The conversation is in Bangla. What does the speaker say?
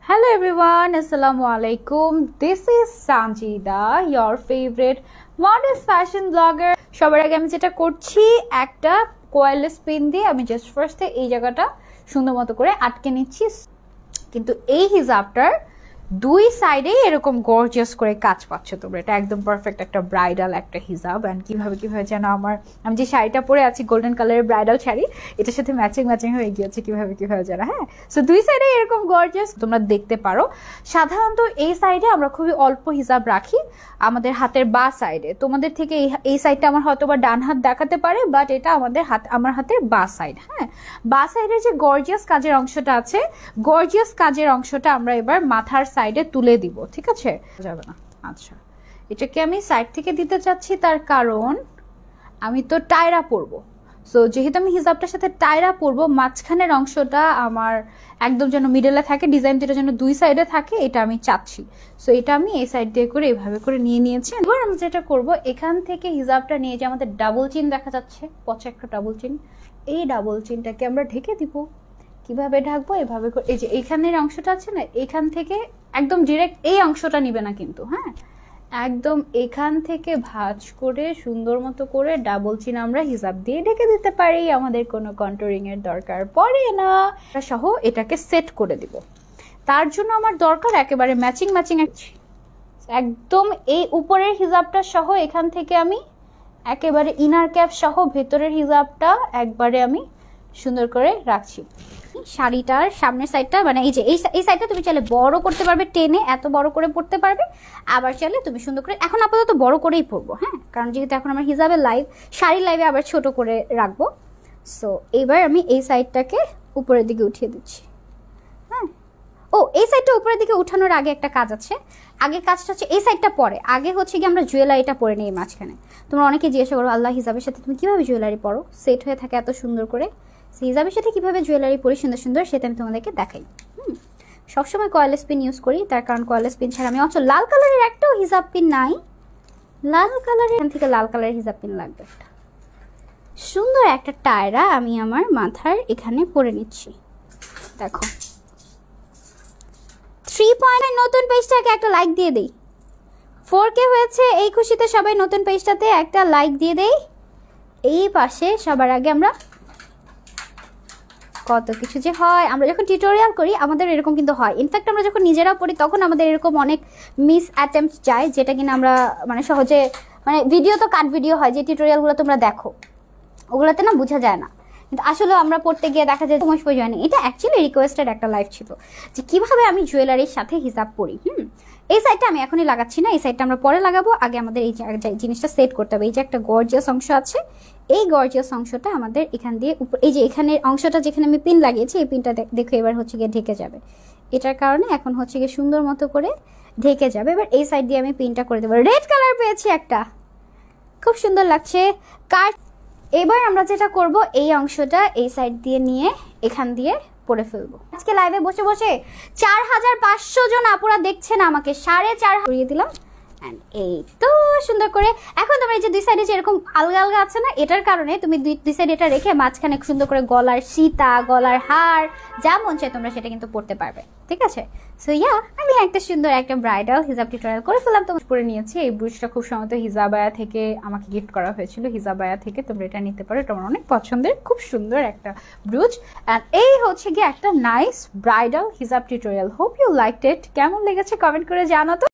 Hello everyone, Assalamualaikum. This is SanjiDa, your favorite modest fashion blogger. সবার আগে আমি যেটা করছি একটা কয়েললেস পিন দিয়ে আমি জাস্ট ফার্স্টে এই জায়গাটা সুন্দর মতো করে আটকে নিচ্ছি। কিন্তু এই হিজাবটার দুই সাইডে এরকম গর্জিয়াস করে কাজ পাচ্ছ তোমরা। এটা একদম পারফেক্ট একটা ব্রাইডাল একটা হিজাব। অ্যান্ড কিভাবে যেন আমি যে শাড়িটা পরে আছি গোল্ডেন কালারের ব্রাইডাল শাড়ি, এটার সাথে ম্যাচিং হয়ে গিয়েছে কিভাবে যেন। হ্যাঁ, সো দুই সাইডে এরকম গর্জিয়াস তোমরা দেখতে পারো। সাধারণত এই সাইডে আমরা খুবই অল্প হিজাব রাখি আমাদের হাতের বা সাইডে। তোমাদের থেকে এই সাইডটা আমার হয়তো বা ডান হাত দেখাতে পারে, বাট এটা আমার হাতের বা সাইড। হ্যাঁ, বা সাইডের যে গর্জিয়াস কাজের অংশটা আছে, গর্জিয়াস কাজের অংশটা আমরা এবার মাথার সাইডে তুলে দিব। ঠিক আছে, যাবে না। আচ্ছা, এটাকে আমি সাইড থেকে দিতে চাচ্ছি, তার কারণ আমি তো টায়রা পরবো। সো যেহেতু আমি হিজাবটার সাথে টায়রা পরবো, মাঝখানের অংশটা আমার একদম যেন মিডলে থাকে, ডিজাইন দুটো যেন দুই সাইডে থাকে, এটা আমি চাচ্ছি। সো এটা আমি এই সাইড দিয়ে করে এভাবে করে নিয়ে নিয়েছি। এবার আমি যেটা করবো, এখান থেকে হিজাবটা নিয়ে যে আমাদের ডাবল চিন দেখা যাচ্ছে, পচে একটা ডাবল চিন, এই ডাবল চিনটাকে আমরা ঢেকে দিব। কিভাবে ঢাকবো? এভাবে করে, এই যে এইখানের অংশটা আছে না, এখান থেকে একদম ডিরেক্ট এই অংশটা নিবে না কিন্তু। হ্যাঁ, একদম এখান থেকে ভাঁজ করে সুন্দর মতো করে ডাবল চিন আমরা হিজাব দিয়ে ঢেকে দিতে পারি। আমাদের কোনো কন্টুরিং এর দরকার পড়ে না। সহ এটাকে সেট করে দিব। তার জন্য আমার দরকার একেবারে ম্যাচিং একদম এই উপরের হিজাবটা সহ এখান থেকে আমি একেবারে ইনার ক্যাপ সহ ভেতরের হিজাবটা একবারে আমি সুন্দর করে রাখছি। শাড়িটার সামনের সাইডটা, মানে এই যে এই সাইডটা তুমি চাইলে বড় করতে পারবে, টেনে এত বড় করে পড়তে পারবে। আবার চাইলে তুমি সুন্দর করে, এখন আপাতত বড় করেই পরবো। হ্যাঁ, কারণ যেহেতু এখন আমার হিজাবের শাড়ির লাইভে আবার ছোট করে রাখবো। সো এবার আমি এই সাইডটাকে উপরের দিকে উঠিয়ে দিচ্ছি। হ্যাঁ, ও এই সাইডটা উপরের দিকে উঠানোর আগে একটা কাজ আছে। আগে কাজটা হচ্ছে এই সাইডটা পরে, আগে হচ্ছে কি আমরা জুয়েলারিটা পরে নিই মাঝখানে। তোমরা অনেকে জিজ্ঞাসা করো, আল্লাহ হিজাবের সাথে তুমি কিভাবে জুয়েলারি পরো, সেট হয়ে থাকে এত সুন্দর করে। হিজাবের সাথে কিভাবে জুয়েলারি পরি সুন্দর সেটা আমি তোমাদেরকে দেখাই। সবসময় কয়েললেস পিন ইউজ করি, তার কারণ কয়েললেস পিন ছাড়া আমি অচল। লাল কালারের একটাও হিজাব পিন নাই, লাল কালারের, এখান থেকে লাল কালারের হিজাব পিন লাগবে। সুন্দর একটা টায়রা আমি আমার মাথার এখানে পরে নিচ্ছি। দেখো 3 নতুন পেজটাকে একটা লাইক দিয়ে দেই। 4K হয়েছে, এই খুশিতে সবাই নতুন পেজটাতে একটা লাইক দিয়ে দেই। এই পাশে সবার আগে আমরা, কত কিছু যে হয়, আমরা যখন টিউটোরিয়াল করি আমাদের এরকম কিন্তু হয়। ইনফ্যাক্ট আমরা যখন নিজেরা পড়ি তখন আমাদের এরকম অনেক মিস অ্যাটেম্পট যায়, যেটা কিনা আমরা মানে সহজে, মানে ভিডিও তো কাট ভিডিও হয়, যে টিউটোরিয়ালগুলো তোমরা দেখো ওগুলোতে না বোঝা যায় না, কিন্তু আসলে আমরা পড়তে গিয়ে দেখা যায় সময় প্রয়োজন। এটা অ্যাকচুয়ালি রিকোয়েস্টেড একটা লাইভ ছিল যে কিভাবে আমি জুয়েলারির সাথে হিসাব পড়ি। এই সাইডটা আমি এখনই লাগাচ্ছি না, এই সাইডটা আমরা পরে লাগাবো। আগে আমাদের এই জিনিসটা সেট করতে হবে। এই যে একটা গর্জিয়াস অংশ আছে, এই গর্জিয়াস অংশটা আমাদের এখান দিয়ে এই যে এখানের অংশটা যেখানে আমি পিন লাগিয়েছি, এই পিনটা দেখো এবার হচ্ছে গিয়ে ঢেকে যাবে। এটার কারণে এখন হচ্ছে গিয়ে সুন্দর মতো করে ঢেকে যাবে। এবার এই সাইড দিয়ে আমি পিনটা করে দেবো। রেড কালার পেয়েছি একটা, খুব সুন্দর লাগছে। এবার আমরা যেটা করব, এই অংশটা এই সাইড দিয়ে নিয়ে এখান দিয়ে পরে ফেলবো। আজকে লাইভে বসে 4500 জন আপুরা দেখছেন আমাকে, 4.5 করিয়ে দিলাম। এন্ড এই তো সুন্দর করে। এখন তোমরা এই যে দুই সাইডে যে এরকম আলগা আছে না, এটার কারণে তুমি দুই সাইডে এটা রেখে মাঝখানে সুন্দর করে গলার সীতা, গলার হার, যা মন চায় তোমরা সেটা কিন্তু পড়তে পারবে। ঠিক আছে, সো আমি একটা সুন্দর একটা ব্রাইডাল হিজাব টিউটোরিয়াল করে ফেললাম, তোমরা পরে নিয়েছি। এই ব্রুজটা খুব সম্ভবত হিজাবায়া থেকে আমাকে গিফট করা হয়েছিল। হিজাবায়া থেকে তোমরা এটা নিতে পারো, এটা আমার অনেক পছন্দের, খুব সুন্দর একটা ব্রুজ। অ্যান্ড এই হচ্ছে গিয়ে একটা nice bridal hijab tutorial. Hope you liked it. কেমন লেগেছে কমেন্ট করে জানাতো।